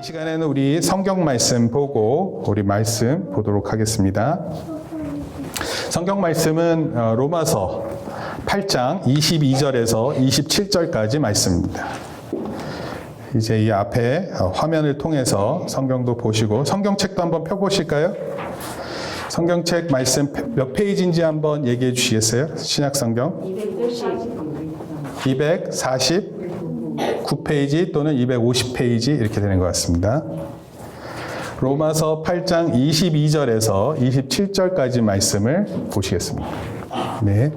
이 시간에는 우리 성경 말씀 보고 우리 말씀 보도록 하겠습니다. 성경 말씀은 로마서 8장 22절에서 27절까지 말씀입니다. 이제 이 앞에 화면을 통해서 성경도 보시고 성경책도 한번 펴보실까요? 성경책 말씀 몇 페이지인지 한번 얘기해 주시겠어요? 신약성경 249페이지 또는 250페이지 이렇게 되는 것 같습니다. 로마서 8장 22절에서 27절까지 말씀을 보시겠습니다. 네,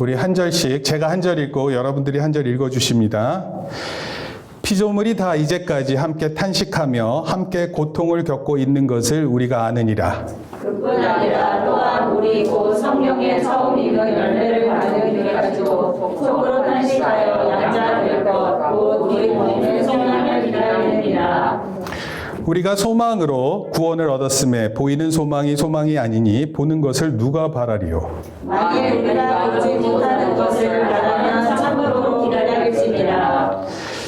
우리 한 절씩 제가 한 절 읽고 여러분들이 한 절 읽어주십니다. 피조물이 다 이제까지 함께 탄식하며 함께 고통을 겪고 있는 것을 우리가 아느니라. 그뿐 아니라 또한 우리 곧 성령의 처음 익은 열매를 받는 이가지고 속으로 탄식하여 양자 될 것 곧 우리 몸의 성령을 기다리느니라. 우리가 소망으로 구원을 얻었음에 보이는 소망이 소망이 아니니 보는 것을 누가 바라리요. 만일 우리가 보지 못하는 것을 바라면 참으로 기다릴지니라.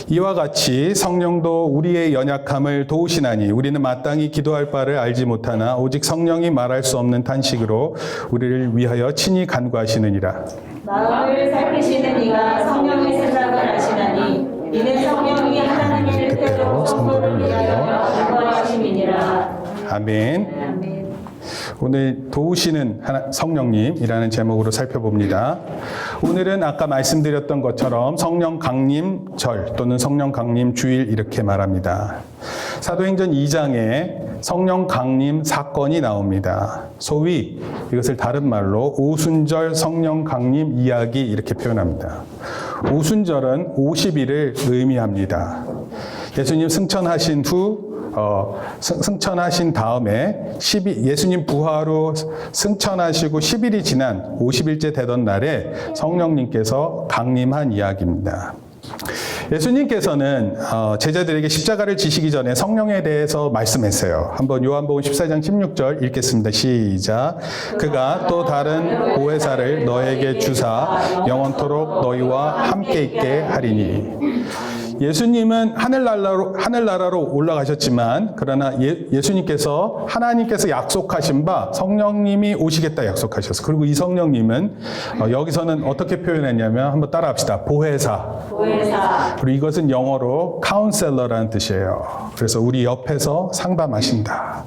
이와 같이 성령도 우리의 연약함을 도우시나니 우리는 마땅히 기도할 바를 알지 못하나 오직 성령이 말할 수 없는 탄식으로 우리를 위하여 친히 간구하시느니라. 마음을 살피시는 이가 성령의 생각을 아시나니 이는 성령이 하나님의 뜻대로 성도를 위하여 간구하심이니라. 아멘. 오늘 도우시는 성령님이라는 제목으로 살펴봅니다. 오늘은 아까 말씀드렸던 것처럼 성령 강림절 또는 성령 강림 주일 이렇게 말합니다. 사도행전 2장에 성령 강림 사건이 나옵니다. 소위 이것을 다른 말로 오순절 성령 강림 이야기 이렇게 표현합니다. 오순절은 50일을 의미합니다. 예수님 승천하신 후 승천하신 다음에 예수님 부활 후 승천하시고 10일이 지난 50일째 되던 날에 성령님께서 강림한 이야기입니다. 예수님께서는 제자들에게 십자가를 지시기 전에 성령에 대해서 말씀했어요. 한번 요한복음 14장 16절 읽겠습니다. 시작. 그가 또 다른 보혜사를 너에게 주사 영원토록 너희와 함께 있게 하리니. 예수님은 하늘나라로 올라가셨지만 그러나 예수님께서 하나님께서 약속하신 바 성령님이 오시겠다 약속하셨어요. 그리고 이 성령님은 여기서는 어떻게 표현했냐면 한번 따라합시다. 보혜사. 그리고 이것은 영어로 카운셀러라는 뜻이에요. 그래서 우리 옆에서 상담하신다.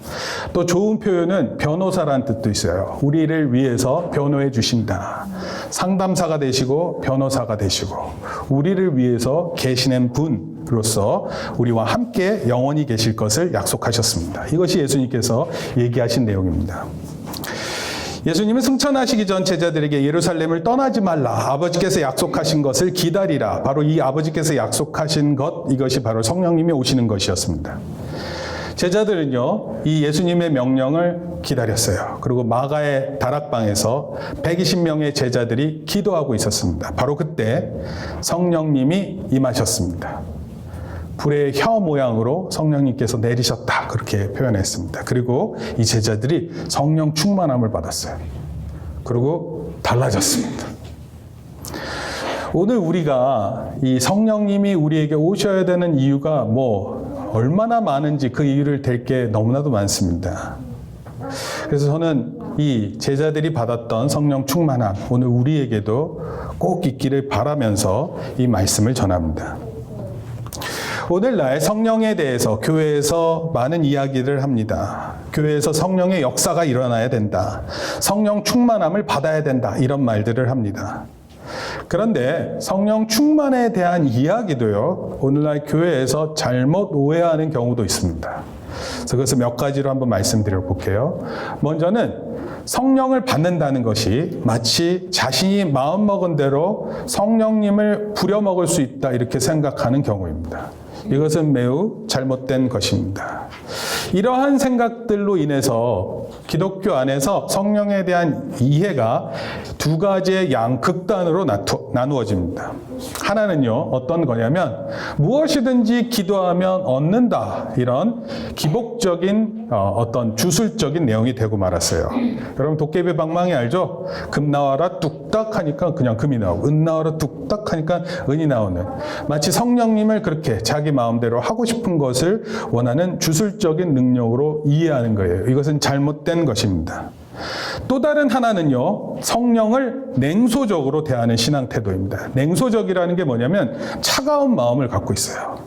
또 좋은 표현은 변호사라는 뜻도 있어요. 우리를 위해서 변호해 주신다. 상담사가 되시고 변호사가 되시고 우리를 위해서 계시는 분으로서 우리와 함께 영원히 계실 것을 약속하셨습니다. 이것이 예수님께서 얘기하신 내용입니다. 예수님은 승천하시기 전 제자들에게 예루살렘을 떠나지 말라. 아버지께서 약속하신 것을 기다리라. 바로 이 아버지께서 약속하신 것, 이것이 바로 성령님이 오시는 것이었습니다. 제자들은요, 이 예수님의 명령을 기다렸어요. 그리고 마가의 다락방에서 120명의 제자들이 기도하고 있었습니다. 바로 그때 성령님이 임하셨습니다. 불의 혀 모양으로 성령님께서 내리셨다. 그렇게 표현했습니다. 그리고 이 제자들이 성령 충만함을 받았어요. 그리고 달라졌습니다. 오늘 우리가 이 성령님이 우리에게 오셔야 되는 이유가 얼마나 많은지 그 이유를 댈 게 너무나도 많습니다. 그래서 저는 이 제자들이 받았던 성령 충만함, 오늘 우리에게도 꼭 있기를 바라면서 이 말씀을 전합니다. 오늘날 성령에 대해서 교회에서 많은 이야기를 합니다. 교회에서 성령의 역사가 일어나야 된다. 성령 충만함을 받아야 된다. 이런 말들을 합니다. 그런데 성령 충만에 대한 이야기도요, 오늘날 교회에서 잘못 오해하는 경우도 있습니다. 그래서 그것을 몇 가지로 한번 말씀드려 볼게요. 먼저는 성령을 받는다는 것이 마치 자신이 마음먹은 대로 성령님을 부려먹을 수 있다 이렇게 생각하는 경우입니다. 이것은 매우 잘못된 것입니다. 이러한 생각들로 인해서 기독교 안에서 성령에 대한 이해가 두 가지의 양극단으로 나누어집니다. 하나는요, 어떤 거냐면 무엇이든지 기도하면 얻는다, 이런 기복적인 어떤 주술적인 내용이 되고 말았어요. 여러분 도깨비 방망이 알죠? 금 나와라 뚝 뚝딱 하니까 그냥 금이 나오고, 은 나오러 뚝딱 하니까 은이 나오는, 마치 성령님을 그렇게 자기 마음대로 하고 싶은 것을 원하는 주술적인 능력으로 이해하는 거예요. 이것은 잘못된 것입니다. 또 다른 하나는요, 성령을 냉소적으로 대하는 신앙 태도입니다. 냉소적이라는 게 뭐냐면 차가운 마음을 갖고 있어요.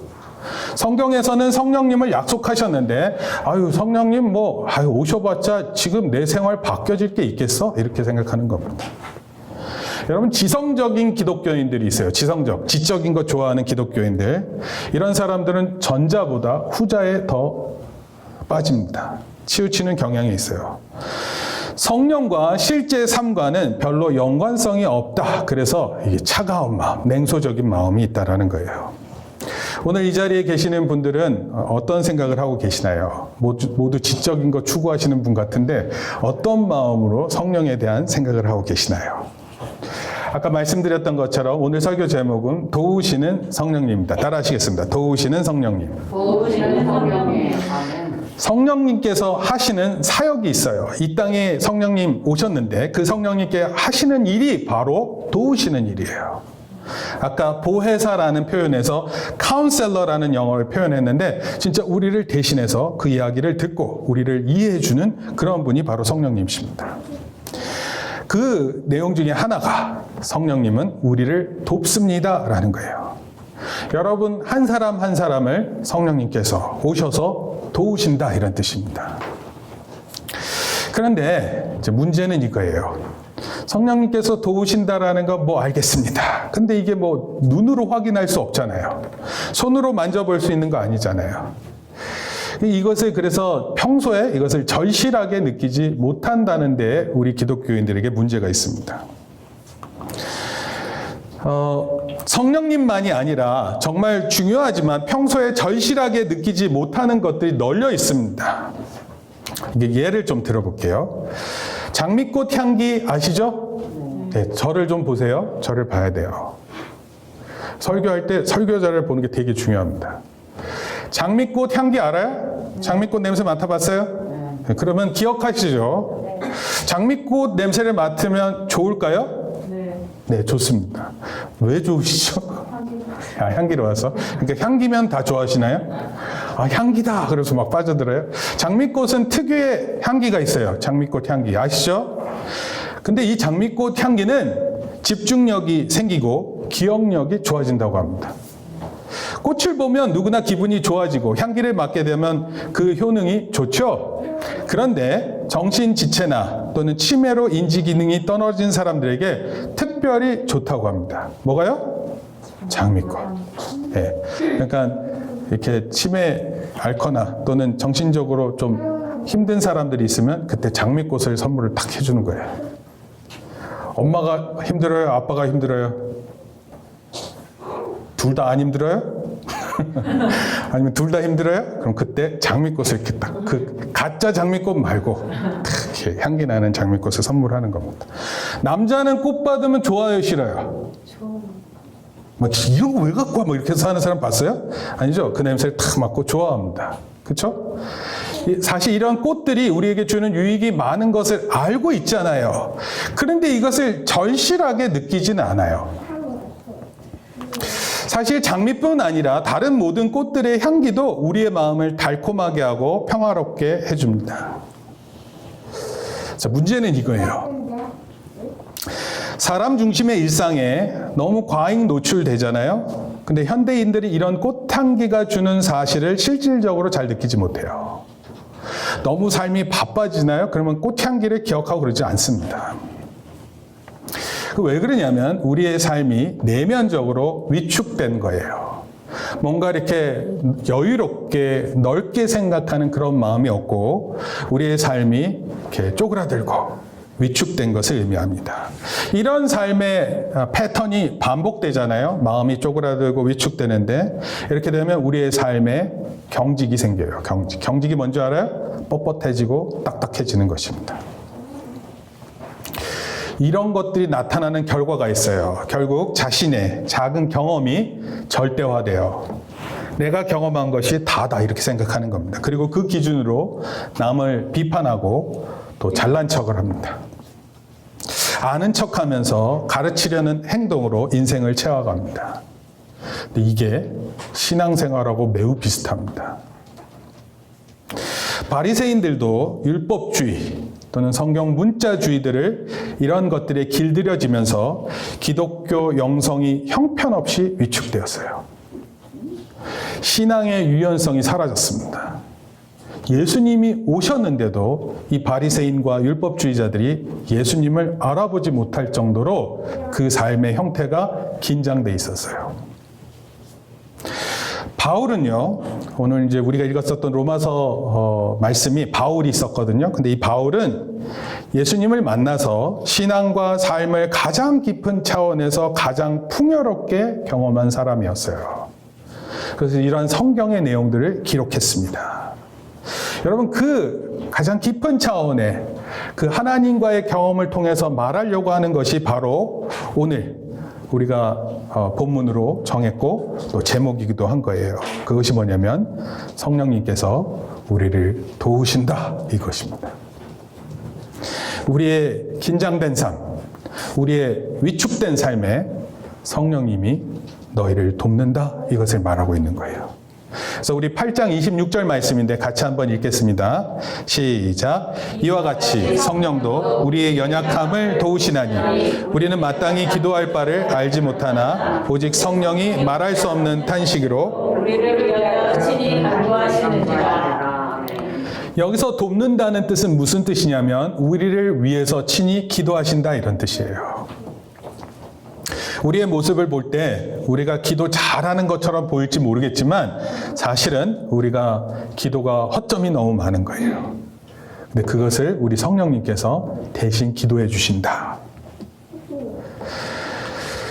성경에서는 성령님을 약속하셨는데, 아유, 성령님 오셔봤자 지금 내 생활 바뀌어질 게 있겠어? 이렇게 생각하는 겁니다. 여러분, 지성적인 기독교인들이 있어요. 지적인 거 좋아하는 기독교인들. 이런 사람들은 전자보다 후자에 더 빠집니다. 치우치는 경향이 있어요. 성령과 실제 삶과는 별로 연관성이 없다. 그래서 이게 차가운 마음, 냉소적인 마음이 있다라는 거예요. 오늘 이 자리에 계시는 분들은 어떤 생각을 하고 계시나요? 모두 지적인 거 추구하시는 분 같은데 어떤 마음으로 성령에 대한 생각을 하고 계시나요? 아까 말씀드렸던 것처럼 오늘 설교 제목은 도우시는 성령님입니다. 따라 하시겠습니다. 도우시는 성령님. 도우시는 성령님. 성령님께서 하시는 사역이 있어요. 이 땅에 성령님 오셨는데 그 성령님께 하시는 일이 바로 도우시는 일이에요. 아까 보혜사라는 표현에서 카운셀러라는 영어를 표현했는데 진짜 우리를 대신해서 그 이야기를 듣고 우리를 이해해주는 그런 분이 바로 성령님이십니다. 그 내용 중에 하나가 성령님은 우리를 돕습니다라는 거예요. 여러분 한 사람 한 사람을 성령님께서 오셔서 도우신다 이런 뜻입니다. 그런데 이제 문제는 이거예요. 성령님께서 도우신다라는 건 알겠습니다. 근데 이게 눈으로 확인할 수 없잖아요. 손으로 만져볼 수 있는 거 아니잖아요. 이것을 그래서 평소에 이것을 절실하게 느끼지 못한다는 데 우리 기독교인들에게 문제가 있습니다. 성령님만이 아니라 정말 중요하지만 평소에 절실하게 느끼지 못하는 것들이 널려 있습니다. 이게 예를 좀 들어볼게요. 장미꽃 향기 아시죠? 네, 저를 좀 보세요. 저를 봐야 돼요. 설교할 때 설교자를 보는 게 되게 중요합니다. 장미꽃 향기 알아요? 장미꽃 냄새 맡아봤어요? 네, 그러면 기억하시죠? 장미꽃 냄새를 맡으면 좋을까요? 네, 좋습니다. 왜 좋으시죠? 향기로워서. 그러니까 향기면 다 좋아하시나요? 향기다. 그래서 막 빠져들어요. 장미꽃은 특유의 향기가 있어요. 장미꽃 향기. 아시죠? 근데 이 장미꽃 향기는 집중력이 생기고 기억력이 좋아진다고 합니다. 꽃을 보면 누구나 기분이 좋아지고 향기를 맡게 되면 그 효능이 좋죠. 그런데 정신지체나 또는 치매로 인지 기능이 떨어진 사람들에게 특별히 좋다고 합니다. 뭐가요? 장미꽃. 네. 그러니까 이렇게 치매 앓거나 또는 정신적으로 좀 힘든 사람들이 있으면 그때 장미꽃을 선물을 딱 해주는 거예요. 엄마가 힘들어요? 아빠가 힘들어요? 둘 다 안 힘들어요? 아니면 둘 다 힘들어요? 그럼 그때 장미꽃을 이렇게 딱, 가짜 장미꽃 말고 이렇게 향기 나는 장미꽃을 선물하는 겁니다. 남자는 꽃 받으면 좋아요, 싫어요? 이런 거 왜 갖고 와? 이렇게 해서 하는 사람 봤어요? 아니죠? 그 냄새를 탁 맡고 좋아합니다. 그렇죠? 사실 이런 꽃들이 우리에게 주는 유익이 많은 것을 알고 있잖아요. 그런데 이것을 절실하게 느끼지는 않아요. 사실 장미뿐 아니라 다른 모든 꽃들의 향기도 우리의 마음을 달콤하게 하고 평화롭게 해줍니다. 자, 문제는 이거예요. 사람 중심의 일상에 너무 과잉 노출되잖아요. 근데 현대인들이 이런 꽃향기가 주는 사실을 실질적으로 잘 느끼지 못해요. 너무 삶이 바빠지나요? 그러면 꽃향기를 기억하고 그러지 않습니다. 왜 그러냐면 우리의 삶이 내면적으로 위축된 거예요. 뭔가 이렇게 여유롭게 넓게 생각하는 그런 마음이 없고 우리의 삶이 이렇게 쪼그라들고 위축된 것을 의미합니다. 이런 삶의 패턴이 반복되잖아요. 마음이 쪼그라들고 위축되는데 이렇게 되면 우리의 삶에 경직이 생겨요. 경직이 뭔지 알아요? 뻣뻣해지고 딱딱해지는 것입니다. 이런 것들이 나타나는 결과가 있어요. 결국 자신의 작은 경험이 절대화돼요. 내가 경험한 것이 다다 이렇게 생각하는 겁니다. 그리고 그 기준으로 남을 비판하고 또 잘난 척을 합니다. 아는 척하면서 가르치려는 행동으로 인생을 채워갑니다. 근데 이게 신앙생활하고 매우 비슷합니다. 바리새인들도 율법주의 또는 성경 문자주의들을 이런 것들에 길들여지면서 기독교 영성이 형편없이 위축되었어요. 신앙의 유연성이 사라졌습니다. 예수님이 오셨는데도 이 바리새인과 율법주의자들이 예수님을 알아보지 못할 정도로 그 삶의 형태가 긴장돼 있었어요. 바울은요, 오늘 이제 우리가 읽었었던 로마서 말씀이 바울이 있었거든요. 근데 이 바울은 예수님을 만나서 신앙과 삶을 가장 깊은 차원에서 가장 풍요롭게 경험한 사람이었어요. 그래서 이러한 성경의 내용들을 기록했습니다. 여러분, 그 가장 깊은 차원의 그 하나님과의 경험을 통해서 말하려고 하는 것이 바로 오늘 우리가 본문으로 정했고 또 제목이기도 한 거예요. 그것이 뭐냐면 성령님께서 우리를 도우신다, 이것입니다. 우리의 긴장된 삶, 우리의 위축된 삶에 성령님이 너희를 돕는다, 이것을 말하고 있는 거예요. 그래서 우리 8장 26절 말씀인데 같이 한번 읽겠습니다. 시작. 이와 같이 성령도 우리의 연약함을 도우시나니 우리는 마땅히 기도할 바를 알지 못하나 오직 성령이 말할 수 없는 탄식으로 우리를 위하여 친히 간구하시느니라. 여기서 돕는다는 뜻은 무슨 뜻이냐면 우리를 위해서 친히 기도하신다, 이런 뜻이에요. 우리의 모습을 볼 때 우리가 기도 잘하는 것처럼 보일지 모르겠지만 사실은 우리가 기도가 허점이 너무 많은 거예요. 근데 그것을 우리 성령님께서 대신 기도해 주신다.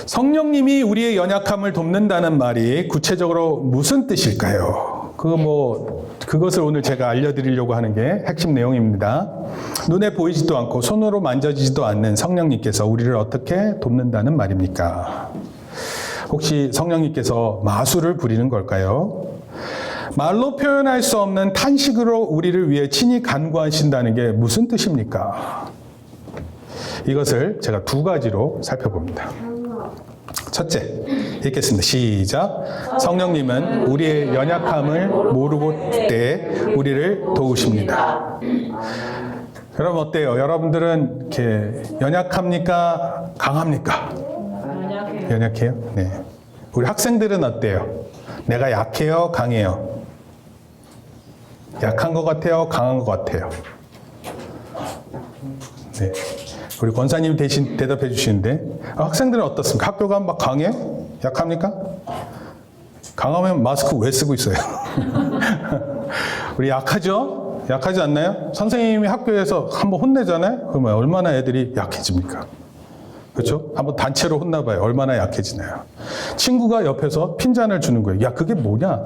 성령님이 우리의 연약함을 돕는다는 말이 구체적으로 무슨 뜻일까요? 그것을 오늘 제가 알려드리려고 하는 게 핵심 내용입니다. 눈에 보이지도 않고 손으로 만져지지도 않는 성령님께서 우리를 어떻게 돕는다는 말입니까? 혹시 성령님께서 마술을 부리는 걸까요? 말로 표현할 수 없는 탄식으로 우리를 위해 친히 간구하신다는 게 무슨 뜻입니까? 이것을 제가 두 가지로 살펴봅니다. 첫째, 읽겠습니다. 시작. 성령님은 우리의 연약함을 모르고 때 우리를 도우십니다. 여러분 어때요? 여러분들은 이렇게 연약합니까? 강합니까? 연약해요? 네. 우리 학생들은 어때요? 내가 약해요? 강해요? 약한 것 같아요? 강한 것 같아요? 네. 우리 권사님 대신 대답해 주시는데 학생들은 어떻습니까? 학교가 막 강해요? 약합니까? 강하면 마스크 왜 쓰고 있어요? 우리 약하죠? 약하지 않나요? 선생님이 학교에서 한번 혼내잖아요? 그러면 얼마나 애들이 약해집니까? 그렇죠? 한번 단체로 혼나봐요. 얼마나 약해지나요? 친구가 옆에서 핀잔을 주는 거예요. 야, 그게 뭐냐?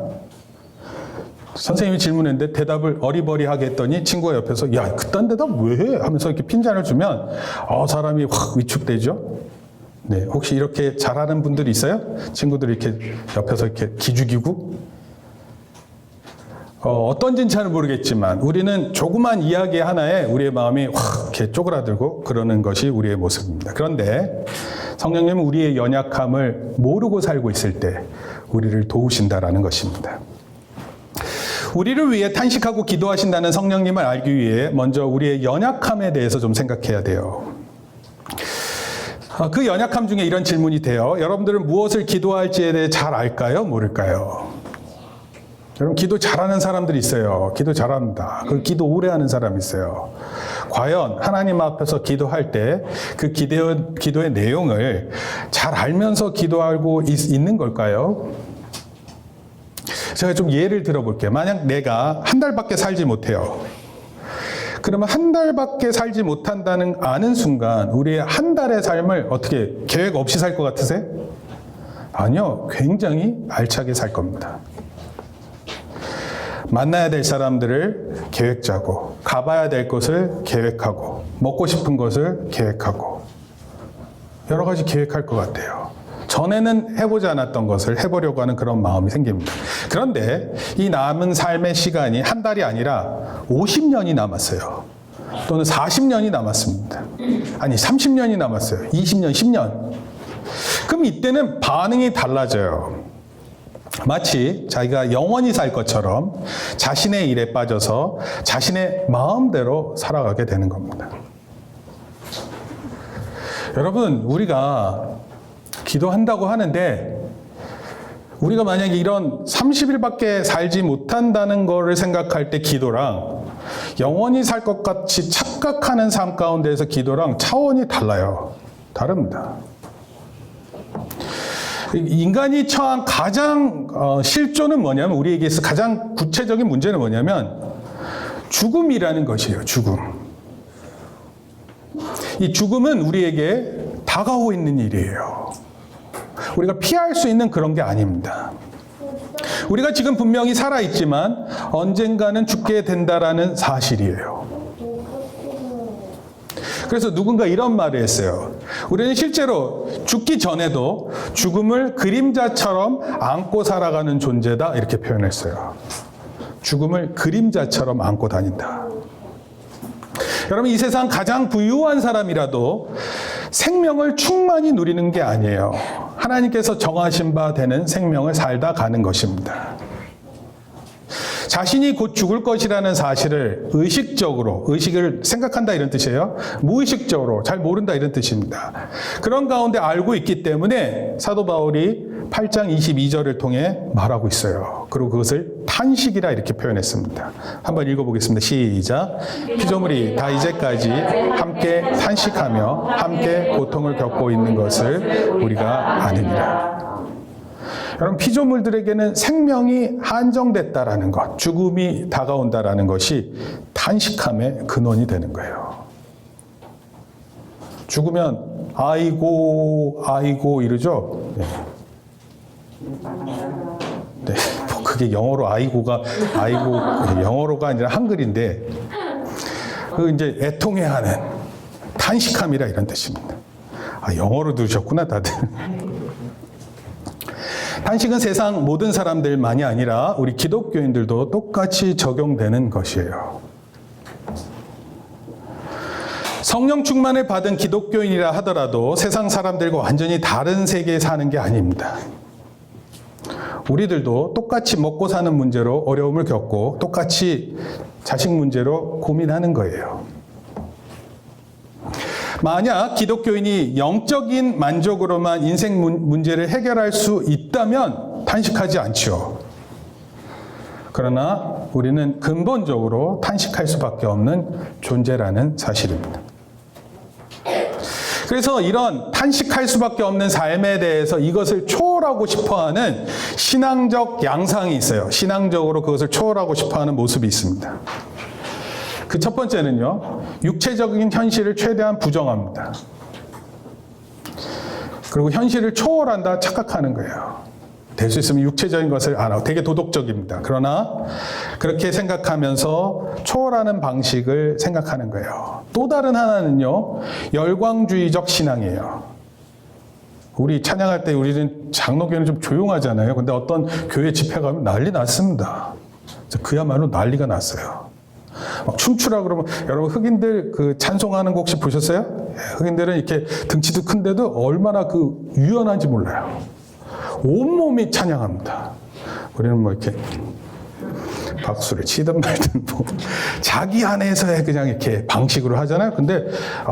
선생님이 질문했는데 대답을 어리버리하게 했더니 친구가 옆에서 야, 그딴 대답 왜 해? 하면서 이렇게 핀잔을 주면 사람이 확 위축되죠? 네, 혹시 이렇게 잘하는 분들이 있어요? 친구들이 이렇게 옆에서 이렇게 기죽이고? 어떤지는 잘 모르겠지만 우리는 조그만 이야기 하나에 우리의 마음이 확 이렇게 쪼그라들고 그러는 것이 우리의 모습입니다. 그런데 성령님은 우리의 연약함을 모르고 살고 있을 때 우리를 도우신다라는 것입니다. 우리를 위해 탄식하고 기도하신다는 성령님을 알기 위해 먼저 우리의 연약함에 대해서 좀 생각해야 돼요. 그 연약함 중에 이런 질문이 돼요. 여러분들은 무엇을 기도할지에 대해 잘 알까요? 모를까요? 여러분, 기도 잘하는 사람들이 있어요. 기도 잘합니다. 그 기도 오래 하는 사람이 있어요. 과연 하나님 앞에서 기도할 때 그 기도의 내용을 잘 알면서 기도하고 있는 걸까요? 제가 좀 예를 들어볼게요. 만약 내가 한 달밖에 살지 못해요. 그러면 한 달밖에 살지 못한다는 아는 순간 우리의 한 달의 삶을 어떻게 계획 없이 살 것 같으세요? 아니요. 굉장히 알차게 살 겁니다. 만나야 될 사람들을 계획 짜고 가봐야 될 곳을 계획하고 먹고 싶은 것을 계획하고 여러 가지 계획할 것 같아요. 전에는 해보지 않았던 것을 해보려고 하는 그런 마음이 생깁니다. 그런데 이 남은 삶의 시간이 한 달이 아니라 50년이 남았어요. 또는 40년이 남았습니다. 아니 30년이 남았어요. 20년, 10년. 그럼 이때는 반응이 달라져요. 마치 자기가 영원히 살 것처럼 자신의 일에 빠져서 자신의 마음대로 살아가게 되는 겁니다. 여러분, 우리가 기도한다고 하는데 우리가 만약에 이런 30일밖에 살지 못한다는 것을 생각할 때 기도랑 영원히 살 것 같이 착각하는 삶 가운데에서 기도랑 차원이 달라요. 다릅니다. 인간이 처한 가장 실존은 뭐냐면, 우리에게 있어 가장 구체적인 문제는 뭐냐면 죽음이라는 것이에요. 죽음. 이 죽음은 우리에게 다가오고 있는 일이에요. 우리가 피할 수 있는 그런 게 아닙니다. 우리가 지금 분명히 살아있지만 언젠가는 죽게 된다라는 사실이에요. 그래서 누군가 이런 말을 했어요. 우리는 실제로 죽기 전에도 죽음을 그림자처럼 안고 살아가는 존재다, 이렇게 표현했어요. 죽음을 그림자처럼 안고 다닌다. 여러분, 이 세상 가장 부유한 사람이라도 생명을 충만히 누리는 게 아니에요. 하나님께서 정하신 바 되는 생명을 살다 가는 것입니다. 자신이 곧 죽을 것이라는 사실을 의식적으로, 의식을 생각한다 이런 뜻이에요. 무의식적으로 잘 모른다 이런 뜻입니다. 그런 가운데 알고 있기 때문에 사도 바울이 8장 22절을 통해 말하고 있어요. 그리고 그것을 탄식이라 이렇게 표현했습니다. 한번 읽어보겠습니다. 시작. 피조물이 다 이제까지 함께 탄식하며 함께 고통을 겪고 있는 것을 우리가 아느니라. 여러분, 피조물들에게는 생명이 한정됐다라는 것, 죽음이 다가온다라는 것이 탄식함의 근원이 되는 거예요. 죽으면 아이고 아이고 이러죠. 네. 네, 뭐 그게 영어로 아이고가 영어로가 아니라 한글인데 그 이제 애통해하는 탄식함이라 이런 뜻입니다. 아, 영어로 들으셨구나 다들. 탄식은 세상 모든 사람들만이 아니라 우리 기독교인들도 똑같이 적용되는 것이에요. 성령 충만을 받은 기독교인이라 하더라도 세상 사람들과 완전히 다른 세계에 사는 게 아닙니다. 우리들도 똑같이 먹고 사는 문제로 어려움을 겪고 똑같이 자식 문제로 고민하는 거예요. 만약 기독교인이 영적인 만족으로만 인생 문제를 해결할 수 있다면 탄식하지 않죠. 그러나 우리는 근본적으로 탄식할 수밖에 없는 존재라는 사실입니다. 그래서 이런 탄식할 수밖에 없는 삶에 대해서 이것을 초월하고 싶어하는 신앙적 양상이 있어요. 신앙적으로 그것을 초월하고 싶어하는 모습이 있습니다. 그 첫 번째는요, 육체적인 현실을 최대한 부정합니다. 그리고 현실을 초월한다 착각하는 거예요. 될 수 있으면 육체적인 것을 안 하고 되게 도덕적입니다. 그러나 그렇게 생각하면서 초월하는 방식을 생각하는 거예요. 또 다른 하나는요, 열광주의적 신앙이에요. 우리 찬양할 때 우리는 장로교회는 좀 조용하잖아요. 근데 어떤 교회 집회 가면 난리 났습니다. 그야말로 난리가 났어요. 막 춤추라 그러면, 여러분 흑인들 그 찬송하는 거 혹시 보셨어요? 흑인들은 이렇게 등치도 큰데도 얼마나 그 유연한지 몰라요. 온몸이 찬양합니다. 우리는 뭐 이렇게 박수를 치든 말든 뭐 자기 안에서의 그냥 이렇게 방식으로 하잖아요.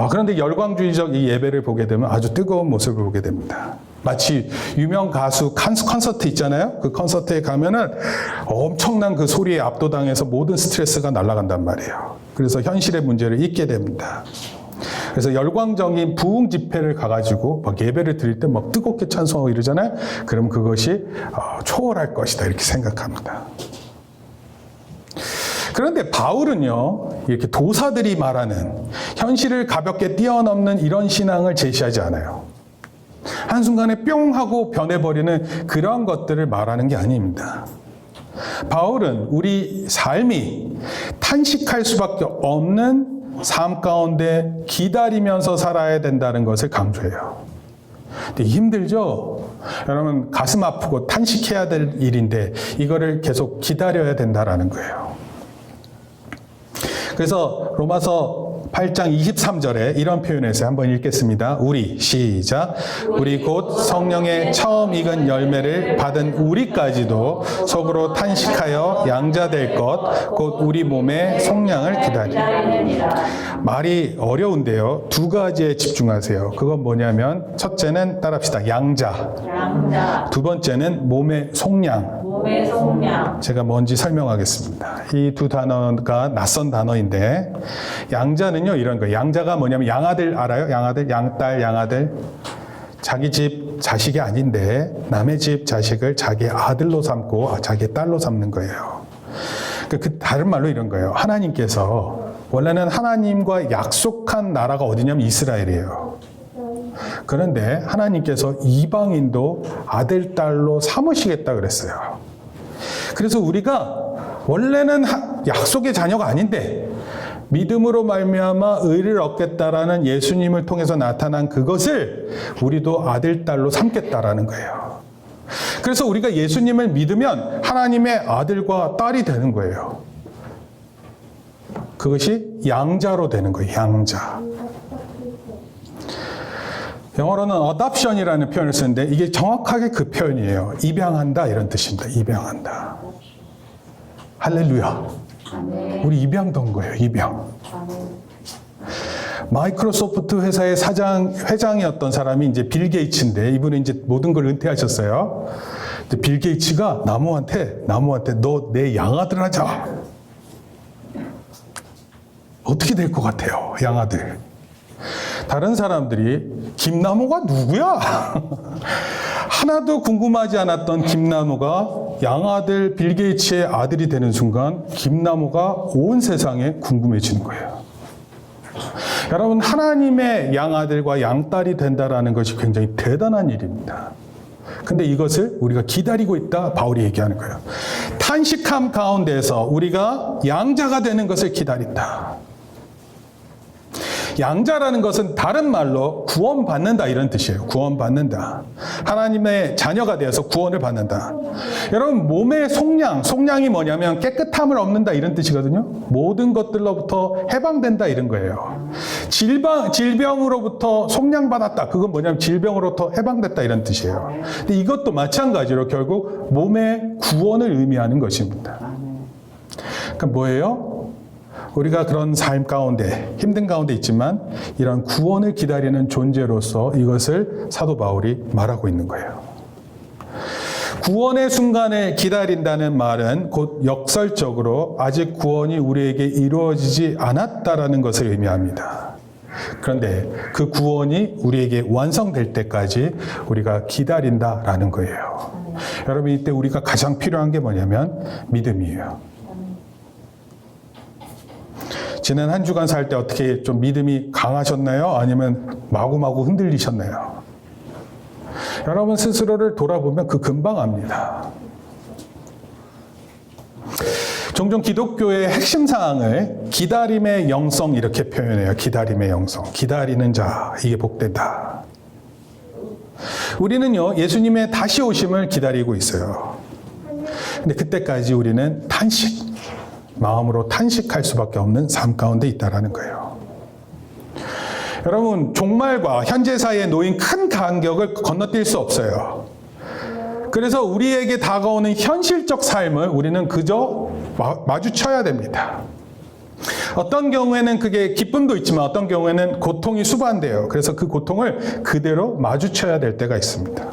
그런데 열광주의적 이 예배를 보게 되면 아주 뜨거운 모습을 보게 됩니다. 마치 유명 가수 콘서트 있잖아요. 그 콘서트에 가면은 엄청난 그 소리에 압도당해서 모든 스트레스가 날아간단 말이에요. 그래서 현실의 문제를 잊게 됩니다. 그래서 열광적인 부흥 집회를 가가지고 막 예배를 드릴 때 막 뜨겁게 찬송하고 이러잖아요. 그럼 그것이 초월할 것이다 이렇게 생각합니다. 그런데 바울은요, 이렇게 도사들이 말하는 현실을 가볍게 뛰어넘는 이런 신앙을 제시하지 않아요. 한순간에 뿅 하고 변해버리는 그러한 것들을 말하는 게 아닙니다. 바울은 우리 삶이 탄식할 수밖에 없는 삶 가운데 기다리면서 살아야 된다는 것을 강조해요. 근데 힘들죠? 여러분, 가슴 아프고 탄식해야 될 일인데 이거를 계속 기다려야 된다라는 거예요. 그래서 로마서 8장 23절에 이런 표현을 해서 한번 읽겠습니다. 우리, 시작. 우리 곧 성령의 처음 익은 열매를 받은 우리까지도 속으로 탄식하여 양자될 것, 곧 우리 몸의 속량을 기다리라. 말이 어려운데요. 두 가지에 집중하세요. 그건 뭐냐면 첫째는 따라합시다. 양자. 두 번째는 몸의 속량. 제가 뭔지 설명하겠습니다. 이 두 단어가 낯선 단어인데 양자는요 이런 거예요. 양자가 뭐냐면 양아들 알아요? 양아들, 양딸, 양아들. 자기 집 자식이 아닌데 남의 집 자식을 자기 아들로 삼고 자기 딸로 삼는 거예요. 그 다른 말로 이런 거예요. 하나님께서 원래는 하나님과 약속한 나라가 어디냐면 이스라엘이에요. 그런데 하나님께서 이방인도 아들, 딸로 삼으시겠다 그랬어요. 그래서 우리가 원래는 약속의 자녀가 아닌데 믿음으로 말미암아 의를 얻겠다라는 예수님을 통해서 나타난 그것을 우리도 아들, 딸로 삼겠다라는 거예요. 그래서 우리가 예수님을 믿으면 하나님의 아들과 딸이 되는 거예요. 그것이 양자로 되는 거예요. 양자. 영어로는 adoption이라는 표현을 쓰는데 이게 정확하게 그 표현이에요. 입양한다 이런 뜻입니다. 입양한다. 할렐루야. 우리 입양된 거예요. 입양. 마이크로소프트 회사의 회장이었던 사람이 이제 빌 게이츠인데 이분은 이제 모든 걸 은퇴하셨어요. 빌 게이츠가 나무한테 너 내 양아들 하자. 어떻게 될 것 같아요? 양아들. 다른 사람들이 김나무가 누구야? 하나도 궁금하지 않았던 김나무가 양아들 빌 게이츠의 아들이 되는 순간 김나무가 온 세상에 궁금해지는 거예요. 여러분 하나님의 양아들과 양딸이 된다라는 것이 굉장히 대단한 일입니다. 근데 이것을 우리가 기다리고 있다 바울이 얘기하는 거예요. 탄식함 가운데서 우리가 양자가 되는 것을 기다린다. 양자라는 것은 다른 말로 구원받는다 이런 뜻이에요. 구원받는다. 하나님의 자녀가 되어서 구원을 받는다. 여러분 몸의 속량이 뭐냐면 깨끗함을 얻는다 이런 뜻이거든요. 모든 것들로부터 해방된다 이런 거예요. 질병으로부터 속량받았다. 그건 뭐냐면 질병으로부터 해방됐다 이런 뜻이에요. 근데 이것도 마찬가지로 결국 몸의 구원을 의미하는 것입니다. 그러니까 뭐예요? 우리가 그런 삶 가운데 힘든 가운데 있지만 이런 구원을 기다리는 존재로서 이것을 사도 바울이 말하고 있는 거예요. 구원의 순간을 기다린다는 말은 곧 역설적으로 아직 구원이 우리에게 이루어지지 않았다라는 것을 의미합니다. 그런데 그 구원이 우리에게 완성될 때까지 우리가 기다린다라는 거예요. 여러분 이때 우리가 가장 필요한 게 뭐냐면 믿음이에요. 지난 한 주간 살 때 어떻게 좀 믿음이 강하셨나요? 아니면 마구마구 흔들리셨나요? 여러분 스스로를 돌아보면 그 금방 압니다. 종종 기독교의 핵심 사항을 기다림의 영성 이렇게 표현해요. 기다림의 영성. 기다리는 자, 이게 복된다. 우리는요, 예수님의 다시 오심을 기다리고 있어요. 근데 그때까지 우리는 마음으로 탄식할 수밖에 없는 삶 가운데 있다라는 거예요. 여러분, 종말과 현재 사이에 놓인 큰 간격을 건너뛸 수 없어요. 그래서 우리에게 다가오는 현실적 삶을 우리는 그저 마주쳐야 됩니다. 어떤 경우에는 그게 기쁨도 있지만 어떤 경우에는 고통이 수반돼요. 그래서 그 고통을 그대로 마주쳐야 될 때가 있습니다.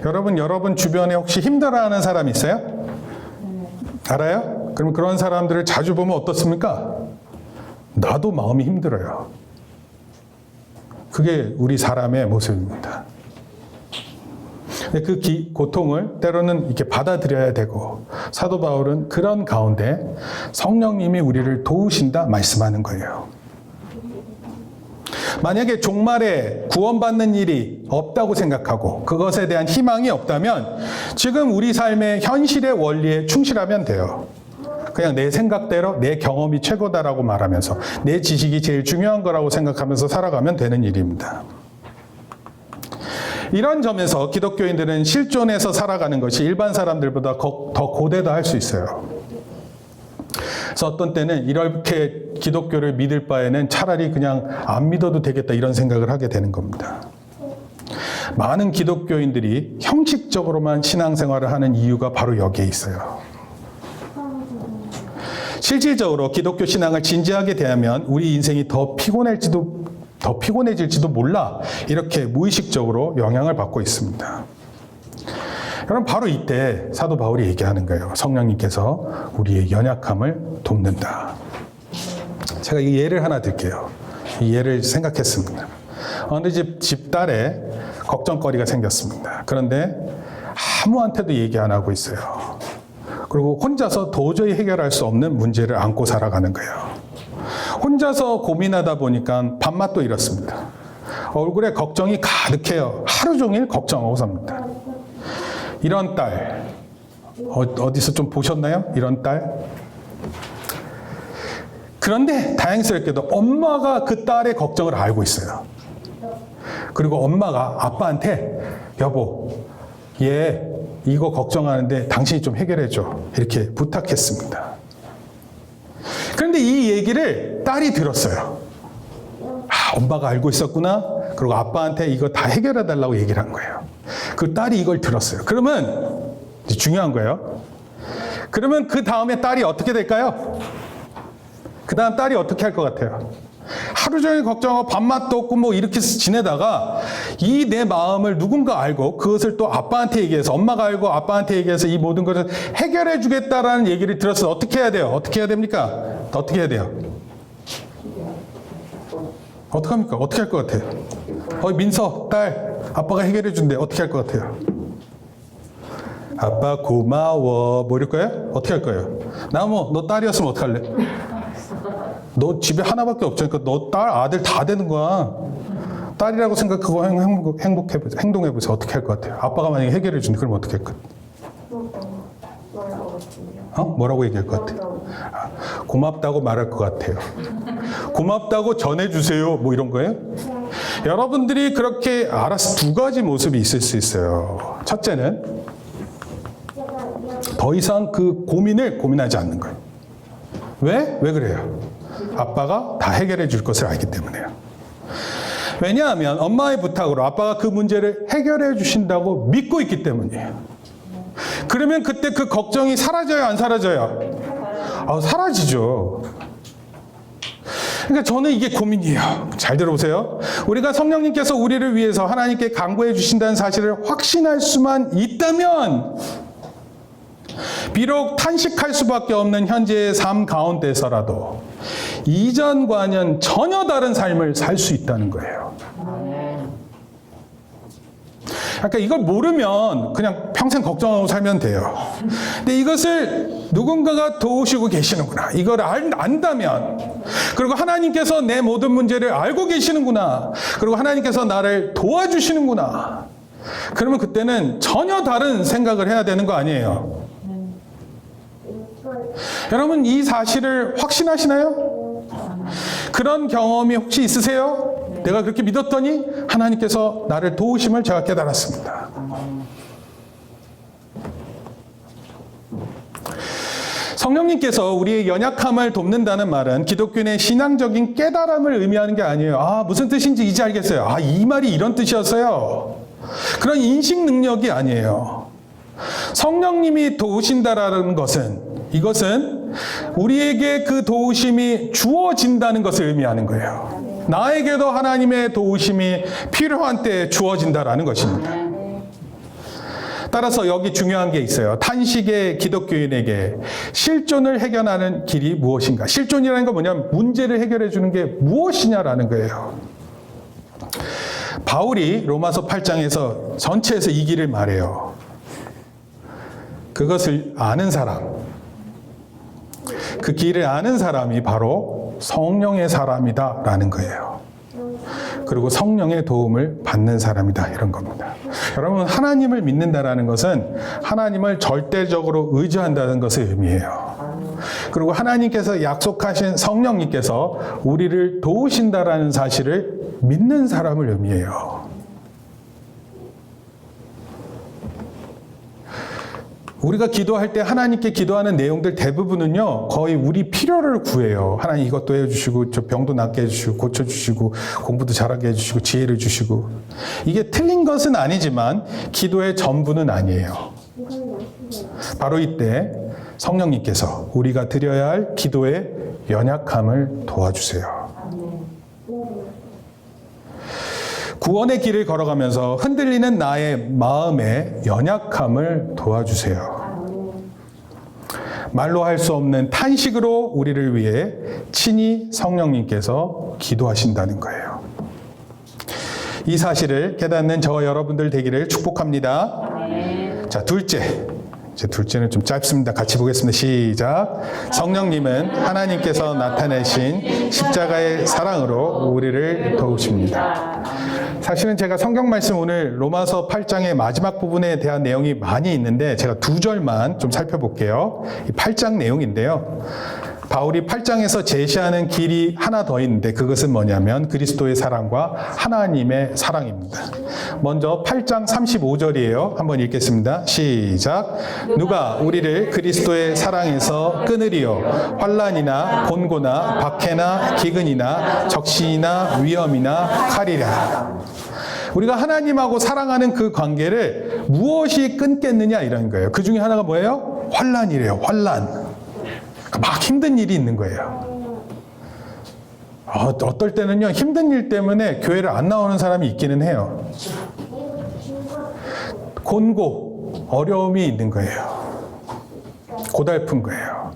여러분 주변에 혹시 힘들어하는 사람 있어요? 알아요? 그럼 그런 사람들을 자주 보면 어떻습니까? 나도 마음이 힘들어요. 그게 우리 사람의 모습입니다. 그 고통을 때로는 이렇게 받아들여야 되고 사도 바울은 그런 가운데 성령님이 우리를 도우신다 말씀하는 거예요. 만약에 종말에 구원받는 일이 없다고 생각하고 그것에 대한 희망이 없다면 지금 우리 삶의 현실의 원리에 충실하면 돼요. 그냥 내 생각대로 내 경험이 최고다라고 말하면서 내 지식이 제일 중요한 거라고 생각하면서 살아가면 되는 일입니다. 이런 점에서 기독교인들은 실존해서 살아가는 것이 일반 사람들보다 더 고되다 할 수 있어요. 그래서 어떤 때는 이렇게 기독교를 믿을 바에는 차라리 그냥 안 믿어도 되겠다 이런 생각을 하게 되는 겁니다. 많은 기독교인들이 형식적으로만 신앙생활을 하는 이유가 바로 여기에 있어요. 실질적으로 기독교 신앙을 진지하게 대하면 우리 인생이 더 피곤해질지도 몰라 이렇게 무의식적으로 영향을 받고 있습니다. 여러분 바로 이때 사도 바울이 얘기하는 거예요. 성령님께서 우리의 연약함을 돕는다. 제가 이 예를 하나 들게요. 이 예를 생각했습니다. 어느 집 딸에 걱정거리가 생겼습니다. 그런데 아무한테도 얘기 안 하고 있어요. 그리고 혼자서 도저히 해결할 수 없는 문제를 안고 살아가는 거예요. 혼자서 고민하다 보니까 밤맛도 이렇습니다. 얼굴에 걱정이 가득해요. 하루 종일 걱정하고 삽니다. 이런 딸, 어디서 좀 보셨나요? 이런 딸? 그런데 다행스럽게도 엄마가 그 딸의 걱정을 알고 있어요. 그리고 엄마가 아빠한테 여보, 얘 이거 걱정하는데 당신이 좀 해결해줘. 이렇게 부탁했습니다. 그런데 이 얘기를 딸이 들었어요. 아, 엄마가 알고 있었구나. 그리고 아빠한테 이거 다 해결해달라고 얘기를 한 거예요. 그 딸이 이걸 들었어요. 그러면 중요한 거예요. 그러면 그 다음에 딸이 어떻게 될까요? 그 다음 딸이 어떻게 할 것 같아요? 하루 종일 걱정하고 밥맛도 없고 뭐 이렇게 지내다가 이 내 마음을 누군가 알고 그것을 또 아빠한테 얘기해서 엄마가 알고 아빠한테 얘기해서 이 모든 것을 해결해 주겠다라는 얘기를 들었어요. 어떻게 해야 돼요? 어떻게 해야 됩니까? 어떻게 해야 돼요? 어떡합니까? 어떻게 할 것 같아요? 민서, 딸, 아빠가 해결해 준대. 어떻게 할 것 같아요? 아빠 고마워. 뭐 이럴 거예요? 어떻게 할 거예요? 너 딸이었으면 어떡할래? 너 집에 하나밖에 없으니까 너 딸, 아들 다 되는 거야. 딸이라고 생각하고 행동해보세요. 어떻게 할 것 같아요? 아빠가 만약에 해결해 준대. 그럼 어떻게 할 것 같아요? 뭐라고 얘기할 것 같아요? 고맙다고 말할 것 같아요. 고맙다고 전해주세요. 뭐 이런 거예요? 여러분들이 그렇게 알아서 두 가지 모습이 있을 수 있어요. 첫째는 더 이상 그 고민을 고민하지 않는 거예요. 왜? 왜 그래요? 아빠가 다 해결해 줄 것을 알기 때문에요. 왜냐하면 엄마의 부탁으로 아빠가 그 문제를 해결해 주신다고 믿고 있기 때문이에요. 그러면 그때 그 걱정이 사라져요, 안 사라져요? 사라지죠. 그러니까 저는 이게 고민이에요. 잘 들어보세요. 우리가 성령님께서 우리를 위해서 하나님께 간구해 주신다는 사실을 확신할 수만 있다면 비록 탄식할 수밖에 없는 현재의 삶 가운데서라도 이전과는 전혀 다른 삶을 살 수 있다는 거예요. 그러니까 이걸 모르면 그냥 평생 걱정하고 살면 돼요. 근데 이것을 누군가가 도우시고 계시는구나. 이걸 안다면, 그리고 하나님께서 내 모든 문제를 알고 계시는구나. 그리고 하나님께서 나를 도와주시는구나. 그러면 그때는 전혀 다른 생각을 해야 되는 거 아니에요. 여러분 이 사실을 확신하시나요? 그런 경험이 혹시 있으세요? 내가 그렇게 믿었더니 하나님께서 나를 도우심을 제가 깨달았습니다. 성령님께서 우리의 연약함을 돕는다는 말은 기독교인의 신앙적인 깨달음을 의미하는 게 아니에요. 무슨 뜻인지 이제 알겠어요. 이 말이 이런 뜻이었어요. 그런 인식 능력이 아니에요. 성령님이 도우신다라는 것은, 이것은 우리에게 그 도우심이 주어진다는 것을 의미하는 거예요. 나에게도 하나님의 도우심이 필요한 때에 주어진다라는 것입니다. 따라서 여기 중요한 게 있어요. 탄식의 기독교인에게 실존을 해결하는 길이 무엇인가? 실존이라는 건 뭐냐면 문제를 해결해 주는 게 무엇이냐라는 거예요. 바울이 로마서 8장에서 전체에서 이 길을 말해요. 그것을 아는 사람, 그 길을 아는 사람이 바로 성령의 사람이다라는 거예요. 그리고 성령의 도움을 받는 사람이다, 이런 겁니다. 여러분, 하나님을 믿는다라는 것은 하나님을 절대적으로 의지한다는 것을 의미해요. 그리고 하나님께서 약속하신 성령님께서 우리를 도우신다라는 사실을 믿는 사람을 의미해요. 우리가 기도할 때 하나님께 기도하는 내용들 대부분은요, 거의 우리 필요를 구해요. 하나님 이것도 해주시고, 저 병도 낫게 해주시고, 고쳐주시고, 공부도 잘하게 해주시고, 지혜를 주시고. 이게 틀린 것은 아니지만, 기도의 전부는 아니에요. 바로 이때 성령님께서 우리가 드려야 할 기도의 연약함을 도와주세요. 구원의 길을 걸어가면서 흔들리는 나의 마음의 연약함을 도와주세요. 말로 할 수 없는 탄식으로 우리를 위해 친히 성령님께서 기도하신다는 거예요. 이 사실을 깨닫는 저와 여러분들 되기를 축복합니다. 자, 둘째는 좀 짧습니다. 같이 보겠습니다. 시작. 성령님은 하나님께서 나타내신 십자가의 사랑으로 우리를 도우십니다. 사실은 제가 성경 말씀 오늘 로마서 8장의 마지막 부분에 대한 내용이 많이 있는데 제가 2절만 좀 살펴볼게요. 이 8장 내용인데요. 바울이 8장에서 제시하는 길이 하나 더 있는데 그것은 뭐냐면 그리스도의 사랑과 하나님의 사랑입니다. 먼저 8장 35절이에요. 한번 읽겠습니다. 시작. 누가 우리를 그리스도의 사랑에서 끊으리요? 환난이나 곤고나 박해나 기근이나 적신이나 위험이나 칼이라. 우리가 하나님하고 사랑하는 그 관계를 무엇이 끊겠느냐 이런 거예요. 그 중에 하나가 뭐예요? 환난이래요. 환난. 막 힘든 일이 있는 거예요. 어떨 때는요, 힘든 일 때문에 교회를 안 나오는 사람이 있기는 해요. 곤고, 어려움이 있는 거예요. 고달픈 거예요.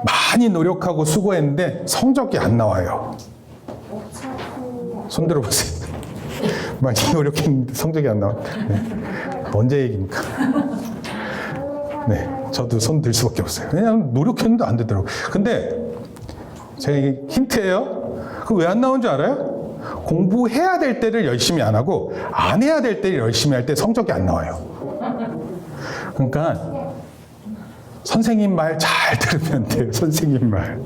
많이 노력하고 수고했는데 성적이 안 나와요. 손 들어보세요. 많이 노력했는데 성적이 안 나왔다. 네. 언제 얘기입니까? 네, 저도 손 들 수밖에 없어요. 왜냐하면 노력했는데 안 되더라고요. 근데 제가 이게 힌트예요. 그 왜 안 나온 줄 알아요? 공부해야 될 때를 열심히 안 하고 안 해야 될 때를 열심히 할 때 성적이 안 나와요. 그러니까 선생님 말 잘 들으면 돼요. 선생님 말.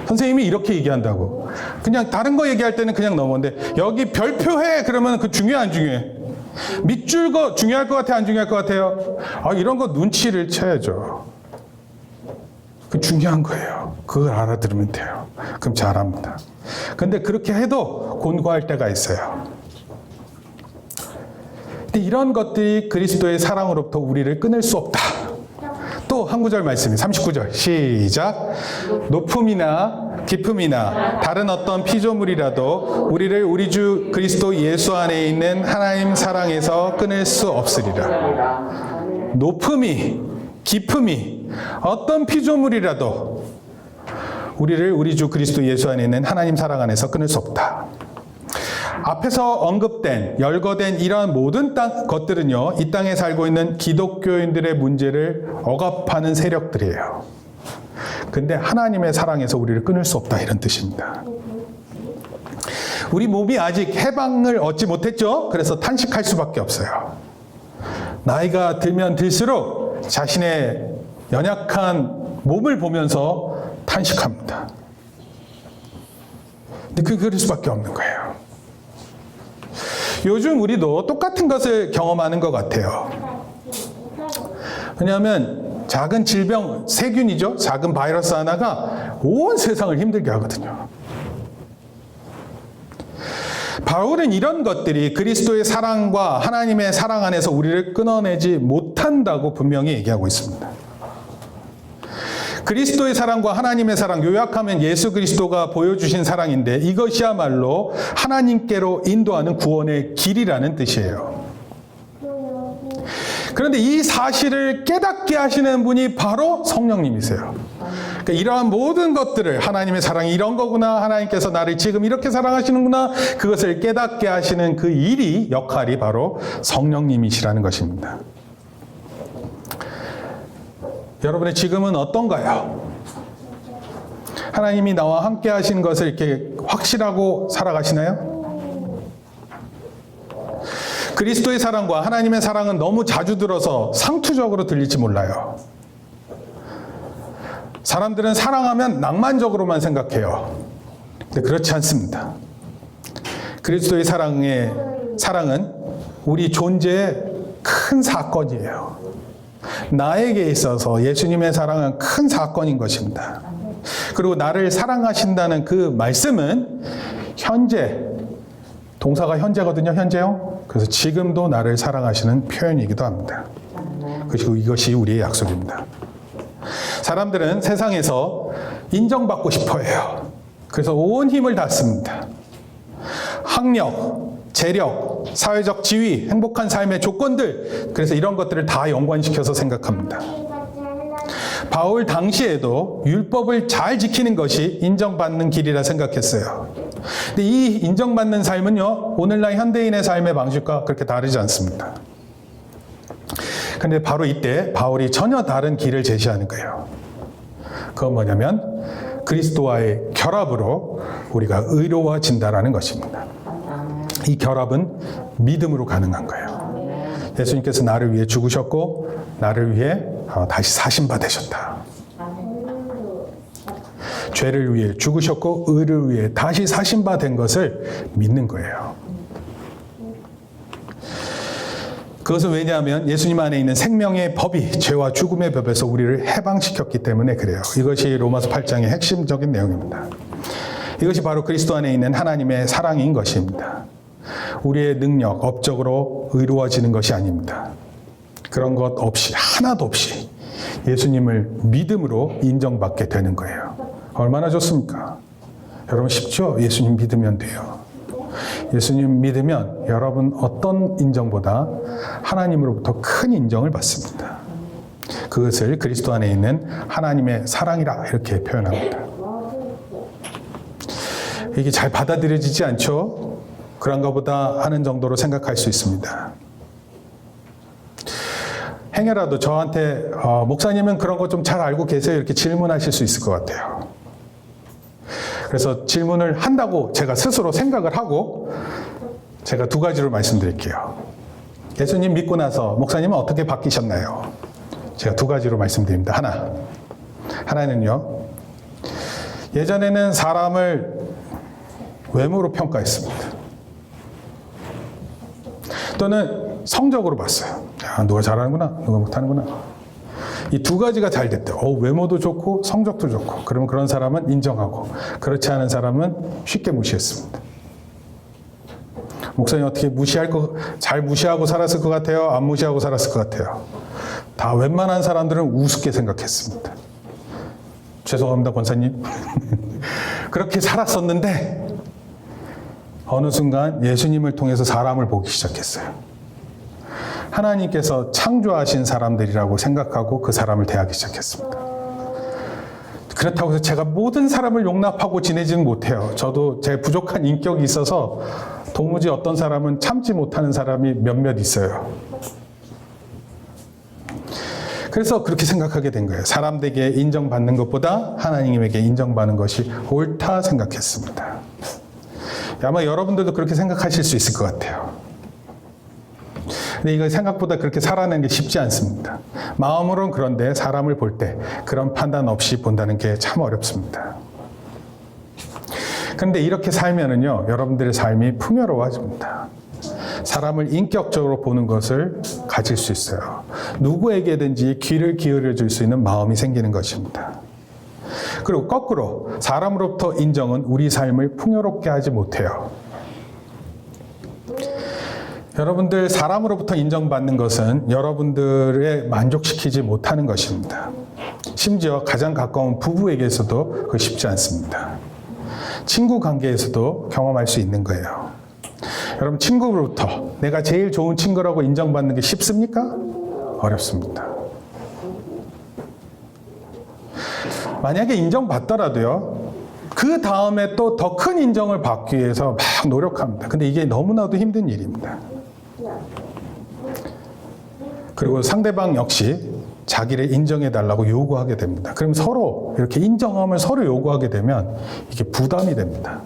선생님이 이렇게 얘기한다고. 그냥 다른 거 얘기할 때는 그냥 넘어오는데 여기 별표해 그러면 그 중요해 안 중요해? 밑줄 거 중요할 것 같아 안 중요할 것 같아요? 이런 거 눈치를 채야죠. 그 중요한 거예요. 그걸 알아들으면 돼요. 그럼 잘합니다. 근데 그렇게 해도 곤고할 때가 있어요. 근데 이런 것들이 그리스도의 사랑으로부터 우리를 끊을 수 없다. 또 한 구절 말씀이 39절 시작. 높음이나 깊음이나 다른 어떤 피조물이라도 우리를 우리 주 그리스도 예수 안에 있는 하나님 사랑에서 끊을 수 없으리라. 높음이 깊음이 어떤 피조물이라도 우리를 우리 주 그리스도 예수 안에 있는 하나님 사랑 안에서 끊을 수 없다. 앞에서 언급된 열거된 이러한 모든 것들은요, 이 땅에 살고 있는 기독교인들의 문제를 억압하는 세력들이에요. 근데 하나님의 사랑에서 우리를 끊을 수 없다 이런 뜻입니다. 우리 몸이 아직 해방을 얻지 못했죠? 그래서 탄식할 수밖에 없어요. 나이가 들면 들수록 자신의 연약한 몸을 보면서 탄식합니다. 근데 그럴 수밖에 없는 거예요. 요즘 우리도 똑같은 것을 경험하는 것 같아요. 왜냐하면 작은 질병, 세균이죠. 작은 바이러스 하나가 온 세상을 힘들게 하거든요. 바울은 이런 것들이 그리스도의 사랑과 하나님의 사랑 안에서 우리를 끊어내지 못한다고 분명히 얘기하고 있습니다. 그리스도의 사랑과 하나님의 사랑, 요약하면 예수 그리스도가 보여주신 사랑인데 이것이야말로 하나님께로 인도하는 구원의 길이라는 뜻이에요. 그런데 이 사실을 깨닫게 하시는 분이 바로 성령님이세요. 그러니까 이러한 모든 것들을 하나님의 사랑이 이런 거구나, 하나님께서 나를 지금 이렇게 사랑하시는구나, 그것을 깨닫게 하시는 그 일이, 역할이 바로 성령님이시라는 것입니다. 여러분의 지금은 어떤가요? 하나님이 나와 함께 하신 것을 이렇게 확실하고 살아가시나요? 그리스도의 사랑과 하나님의 사랑은 너무 자주 들어서 상투적으로 들릴지 몰라요. 사람들은 사랑하면 낭만적으로만 생각해요. 근데 그렇지 않습니다. 그리스도의 사랑은 우리 존재의 큰 사건이에요. 나에게 있어서 예수님의 사랑은 큰 사건인 것입니다. 그리고 나를 사랑하신다는 그 말씀은 현재, 동사가 현재거든요. 현재형. 그래서 지금도 나를 사랑하시는 표현이기도 합니다. 그리고 이것이 우리의 약속입니다. 사람들은 세상에서 인정받고 싶어 해요. 그래서 온 힘을 다 씁니다. 학력, 재력, 사회적 지위, 행복한 삶의 조건들, 그래서 이런 것들을 다 연관시켜서 생각합니다. 바울 당시에도 율법을 잘 지키는 것이 인정받는 길이라 생각했어요. 근데 이 인정받는 삶은요, 오늘날 현대인의 삶의 방식과 그렇게 다르지 않습니다. 근데 바로 이때 바울이 전혀 다른 길을 제시하는 거예요. 그건 뭐냐면 그리스도와의 결합으로 우리가 의로워진다라는 것입니다. 이 결합은 믿음으로 가능한 거예요. 예수님께서 나를 위해 죽으셨고 나를 위해 다시 사신 바 되셨다. 죄를 위해 죽으셨고 의를 위해 다시 사신 바 된 것을 믿는 거예요. 그것은 왜냐하면 예수님 안에 있는 생명의 법이 죄와 죽음의 법에서 우리를 해방시켰기 때문에 그래요. 이것이 로마서 8장의 핵심적인 내용입니다. 이것이 바로 그리스도 안에 있는 하나님의 사랑인 것입니다. 우리의 능력, 업적으로 의로워지는 것이 아닙니다. 그런 것 없이, 하나도 없이 예수님을 믿음으로 인정받게 되는 거예요. 얼마나 좋습니까? 여러분 쉽죠? 예수님 믿으면 돼요. 예수님 믿으면 여러분 어떤 인정보다 하나님으로부터 큰 인정을 받습니다. 그것을 그리스도 안에 있는 하나님의 사랑이라 이렇게 표현합니다. 이게 잘 받아들여지지 않죠? 그런가 보다 하는 정도로 생각할 수 있습니다. 행여라도 저한테 목사님은 그런 거 좀 잘 알고 계세요? 이렇게 질문하실 수 있을 것 같아요. 그래서 질문을 한다고 제가 스스로 생각을 하고 제가 두 가지로 말씀드릴게요. 예수님 믿고 나서 목사님은 어떻게 바뀌셨나요? 제가 두 가지로 말씀드립니다. 하나는요. 예전에는 사람을 외모로 평가했습니다. 또는 성적으로 봤어요. 야, 누가 잘하는구나, 누가 못하는구나. 이 두 가지가 잘 됐대요. 외모도 좋고 성적도 좋고. 그러면 그런 사람은 인정하고 그렇지 않은 사람은 쉽게 무시했습니다. 목사님 어떻게 잘 무시하고 살았을 것 같아요? 안 무시하고 살았을 것 같아요? 다 웬만한 사람들은 우습게 생각했습니다. 죄송합니다, 권사님. 그렇게 살았었는데 어느 순간 예수님을 통해서 사람을 보기 시작했어요. 하나님께서 창조하신 사람들이라고 생각하고 그 사람을 대하기 시작했습니다. 그렇다고 해서 제가 모든 사람을 용납하고 지내지는 못해요. 저도 제 부족한 인격이 있어서 도무지 어떤 사람은 참지 못하는 사람이 몇몇 있어요. 그래서 그렇게 생각하게 된 거예요. 사람들에게 인정받는 것보다 하나님에게 인정받는 것이 옳다 생각했습니다. 아마 여러분들도 그렇게 생각하실 수 있을 것 같아요. 근데 이거 생각보다 그렇게 살아내는 게 쉽지 않습니다. 마음으로는 그런데 사람을 볼 때 그런 판단 없이 본다는 게 참 어렵습니다. 그런데 이렇게 살면은요, 여러분들의 삶이 풍요로워집니다. 사람을 인격적으로 보는 것을 가질 수 있어요. 누구에게든지 귀를 기울여 줄 수 있는 마음이 생기는 것입니다. 그리고 거꾸로 사람으로부터 인정은 우리 삶을 풍요롭게 하지 못해요. 여러분들 사람으로부터 인정받는 것은 여러분들의 만족시키지 못하는 것입니다. 심지어 가장 가까운 부부에게서도 그거 쉽지 않습니다. 친구 관계에서도 경험할 수 있는 거예요. 여러분 친구로부터 내가 제일 좋은 친구라고 인정받는 게 쉽습니까? 어렵습니다. 만약에 인정받더라도요, 그 다음에 또 더 큰 인정을 받기 위해서 막 노력합니다. 근데 이게 너무나도 힘든 일입니다. 그리고 상대방 역시 자기를 인정해달라고 요구하게 됩니다. 그럼 서로 이렇게 인정함을 서로 요구하게 되면 이게 부담이 됩니다.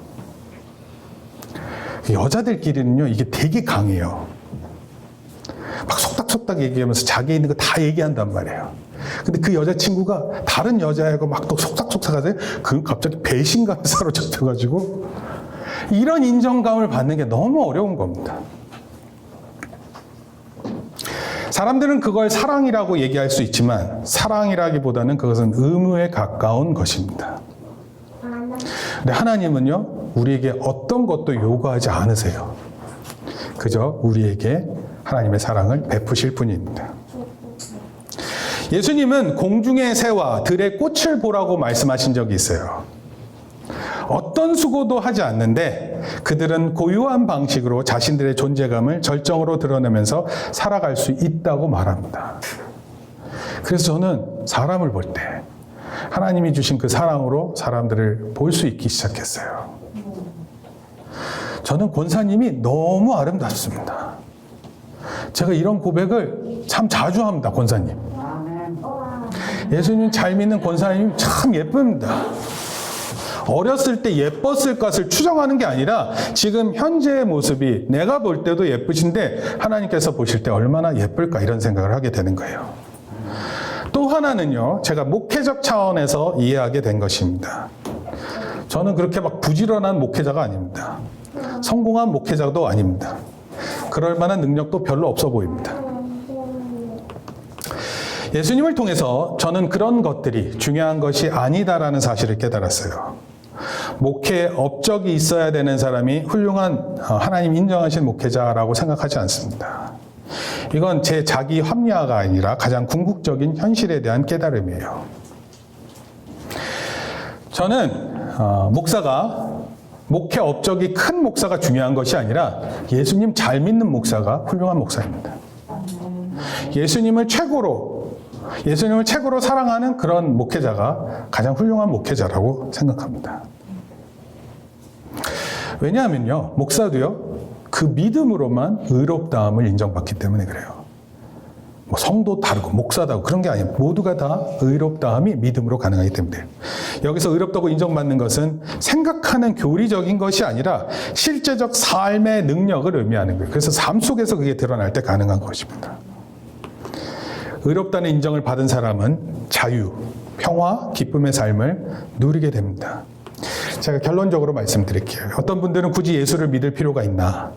여자들끼리는요, 이게 되게 강해요. 막 속닥속닥 얘기하면서 자기 있는 거 다 얘기한단 말이에요. 근데 그 여자친구가 다른 여자하고 막 또 속닥속닥 하세요. 그 갑자기 배신감에 사로잡혀가지고 이런 인정감을 받는 게 너무 어려운 겁니다. 사람들은 그걸 사랑이라고 얘기할 수 있지만 사랑이라기보다는 그것은 의무에 가까운 것입니다. 근데 하나님은요, 우리에게 어떤 것도 요구하지 않으세요. 그저 우리에게 하나님의 사랑을 베푸실 뿐입니다. 예수님은 공중의 새와 들의 꽃을 보라고 말씀하신 적이 있어요. 어떤 수고도 하지 않는데 그들은 고유한 방식으로 자신들의 존재감을 절정으로 드러내면서 살아갈 수 있다고 말합니다. 그래서 저는 사람을 볼 때 하나님이 주신 그 사랑으로 사람들을 볼 수 있기 시작했어요. 저는 권사님이 너무 아름답습니다. 제가 이런 고백을 참 자주 합니다, 권사님. 예수님 잘 믿는 권사님이 참 예쁩니다. 어렸을 때 예뻤을 것을 추정하는 게 아니라 지금 현재의 모습이 내가 볼 때도 예쁘신데 하나님께서 보실 때 얼마나 예쁠까 이런 생각을 하게 되는 거예요. 또 하나는요, 제가 목회적 차원에서 이해하게 된 것입니다. 저는 그렇게 막 부지런한 목회자가 아닙니다. 성공한 목회자도 아닙니다. 그럴 만한 능력도 별로 없어 보입니다. 예수님을 통해서 저는 그런 것들이 중요한 것이 아니다라는 사실을 깨달았어요. 목회에 업적이 있어야 되는 사람이 훌륭한 하나님 인정하신 목회자라고 생각하지 않습니다. 이건 제 자기 합리화가 아니라 가장 궁극적인 현실에 대한 깨달음이에요. 저는 목사가 목회 업적이 큰 목사가 중요한 것이 아니라 예수님 잘 믿는 목사가 훌륭한 목사입니다. 예수님을 최고로 사랑하는 그런 목회자가 가장 훌륭한 목회자라고 생각합니다. 왜냐하면요, 목사도요, 그 믿음으로만 의롭다함을 인정받기 때문에 그래요. 뭐 성도 다르고 목사 다르고 그런 게 아니에요. 모두가 다 의롭다함이 믿음으로 가능하기 때문에. 여기서 의롭다고 인정받는 것은 생각하는 교리적인 것이 아니라 실제적 삶의 능력을 의미하는 거예요. 그래서 삶 속에서 그게 드러날 때 가능한 것입니다. 의롭다는 인정을 받은 사람은 자유, 평화, 기쁨의 삶을 누리게 됩니다. 제가 결론적으로 말씀드릴게요. 어떤 분들은 굳이 예수를 믿을 필요가 있나?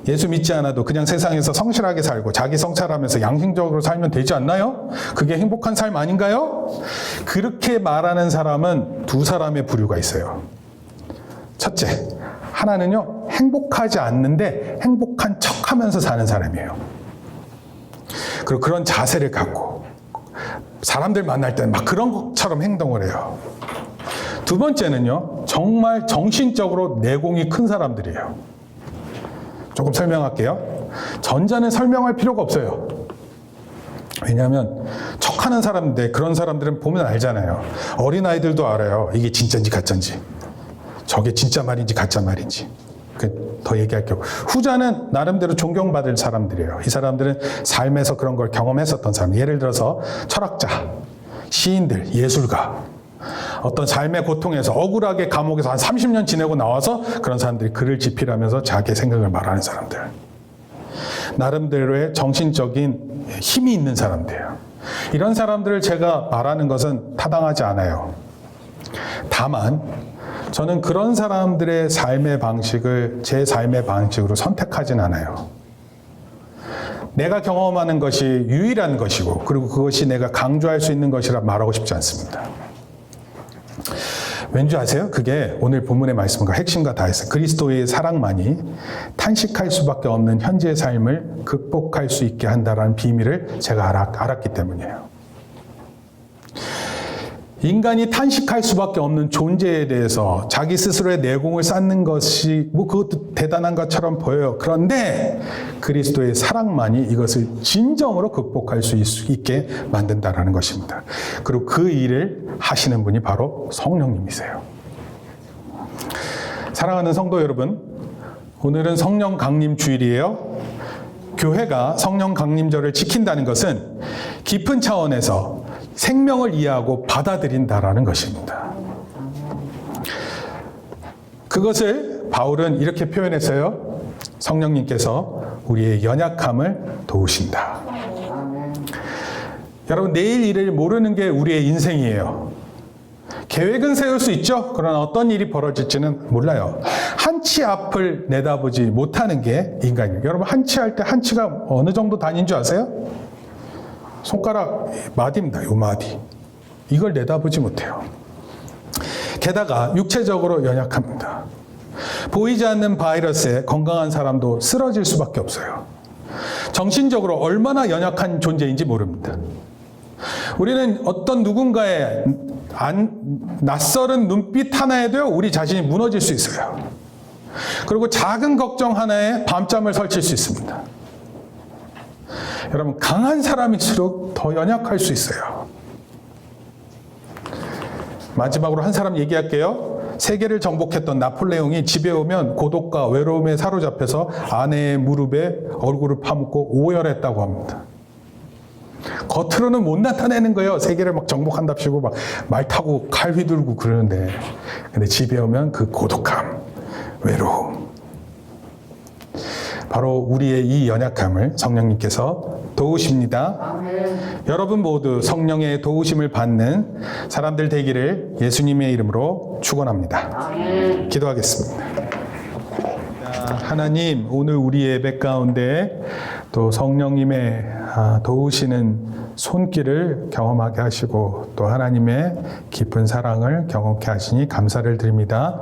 예수 믿지 않아도 그냥 세상에서 성실하게 살고 자기 성찰하면서 양심적으로 살면 되지 않나요? 그게 행복한 삶 아닌가요? 그렇게 말하는 사람은 두 사람의 부류가 있어요. 첫째, 하나는요, 행복하지 않는데 행복한 척하면서 사는 사람이에요. 그리고 그런 자세를 갖고 사람들 만날 때는 막 그런 것처럼 행동을 해요. 두 번째는요, 정말 정신적으로 내공이 큰 사람들이에요. 조금 설명할게요. 전자는 설명할 필요가 없어요. 왜냐하면 척하는 사람인데 그런 사람들은 보면 알잖아요. 어린아이들도 알아요. 이게 진짜인지 가짜인지. 저게 진짜 말인지 가짜 말인지. 더 얘기할게요. 후자는 나름대로 존경받을 사람들이에요. 이 사람들은 삶에서 그런 걸 경험했었던 사람. 예를 들어서 철학자, 시인들, 예술가. 어떤 삶의 고통에서 억울하게 감옥에서 한 30년 지내고 나와서 그런 사람들이 글을 집필하면서 자기의 생각을 말하는 사람들. 나름대로의 정신적인 힘이 있는 사람들이에요. 이런 사람들을 제가 말하는 것은 타당하지 않아요. 다만 저는 그런 사람들의 삶의 방식을 제 삶의 방식으로 선택하진 않아요. 내가 경험하는 것이 유일한 것이고 그리고 그것이 내가 강조할 수 있는 것이라 말하고 싶지 않습니다. 왠지 아세요? 그게 오늘 본문의 말씀과 핵심과 다했어요. 그리스도의 사랑만이 탄식할 수밖에 없는 현재의 삶을 극복할 수 있게 한다는 비밀을 제가 알았기 때문이에요. 인간이 탄식할 수밖에 없는 존재에 대해서 자기 스스로의 내공을 쌓는 것이 뭐 그것도 대단한 것처럼 보여요. 그런데 그리스도의 사랑만이 이것을 진정으로 극복할 수 있게 만든다는 것입니다. 그리고 그 일을 하시는 분이 바로 성령님이세요. 사랑하는 성도 여러분, 오늘은 성령 강림 주일이에요. 교회가 성령 강림절을 지킨다는 것은 깊은 차원에서 생명을 이해하고 받아들인다라는 것입니다. 그것을 바울은 이렇게 표현했어요. 성령님께서 우리의 연약함을 도우신다. 여러분, 내일 일을 모르는 게 우리의 인생이에요. 계획은 세울 수 있죠. 그러나 어떤 일이 벌어질지는 몰라요. 한 한치 앞을 내다보지 못하는 게 인간이에요. 여러분 한치 할 때 한치가 어느 정도 단위인 줄 아세요? 손가락 마디입니다. 요 마디. 이걸 내다보지 못해요. 게다가 육체적으로 연약합니다. 보이지 않는 바이러스에 건강한 사람도 쓰러질 수밖에 없어요. 정신적으로 얼마나 연약한 존재인지 모릅니다. 우리는 어떤 누군가의 낯설은 눈빛 하나에도 우리 자신이 무너질 수 있어요. 그리고 작은 걱정 하나에 밤잠을 설칠 수 있습니다. 여러분, 강한 사람일수록 더 연약할 수 있어요. 마지막으로 한 사람 얘기할게요. 세계를 정복했던 나폴레옹이 집에 오면 고독과 외로움에 사로잡혀서 아내의 무릎에 얼굴을 파묻고 오열했다고 합니다. 겉으로는 못 나타내는 거예요. 세계를 막 정복한답시고 막 말 타고 칼 휘두르고 그러는데, 근데 집에 오면 그 고독함, 외로움, 바로 우리의 이 연약함을 성령님께서 도우십니다. 아멘. 여러분 모두 성령의 도우심을 받는 사람들 되기를 예수님의 이름으로 축원합니다. 아멘. 기도하겠습니다. 하나님, 오늘 우리 예배 가운데 또 성령님의 도우시는 손길을 경험하게 하시고 또 하나님의 깊은 사랑을 경험케 하시니 감사를 드립니다.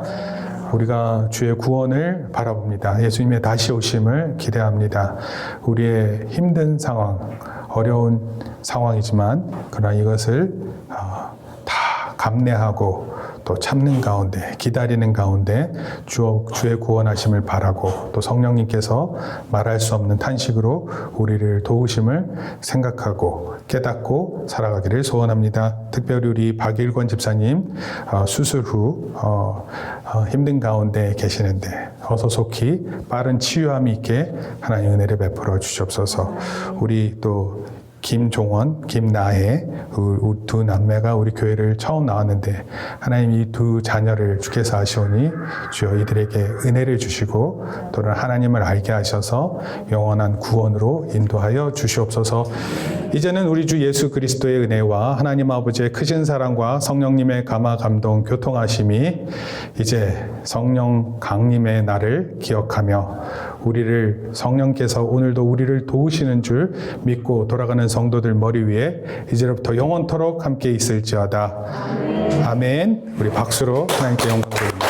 우리가 주의 구원을 바라봅니다. 예수님의 다시 오심을 기대합니다. 우리의 힘든 상황, 어려운 상황이지만 그러나 이것을 다 감내하고 또 참는 가운데, 기다리는 가운데 주의 구원하심을 바라고 또 성령님께서 말할 수 없는 탄식으로 우리를 도우심을 생각하고 깨닫고 살아가기를 소원합니다. 특별히 우리 박일권 집사님 수술 후 힘든 가운데 계시는데 어서 속히 빠른 치유함이 있게 하나님 은혜를 베풀어 주시옵소서. 우리 또 김종원, 김나혜 두 남매가 우리 교회를 처음 나왔는데 하나님 이 두 자녀를 주께서 아시오니 주여 이들에게 은혜를 주시고 또는 하나님을 알게 하셔서 영원한 구원으로 인도하여 주시옵소서. 이제는 우리 주 예수 그리스도의 은혜와 하나님 아버지의 크신 사랑과 성령님의 감화 감동 교통하심이 이제 성령 강림의 날을 기억하며 우리를 성령께서 오늘도 우리를 도우시는 줄 믿고 돌아가는 성도들 머리 위에 이제부터 영원토록 함께 있을지어다. 아멘. 우리 박수로 하나님께 영광 드립니다.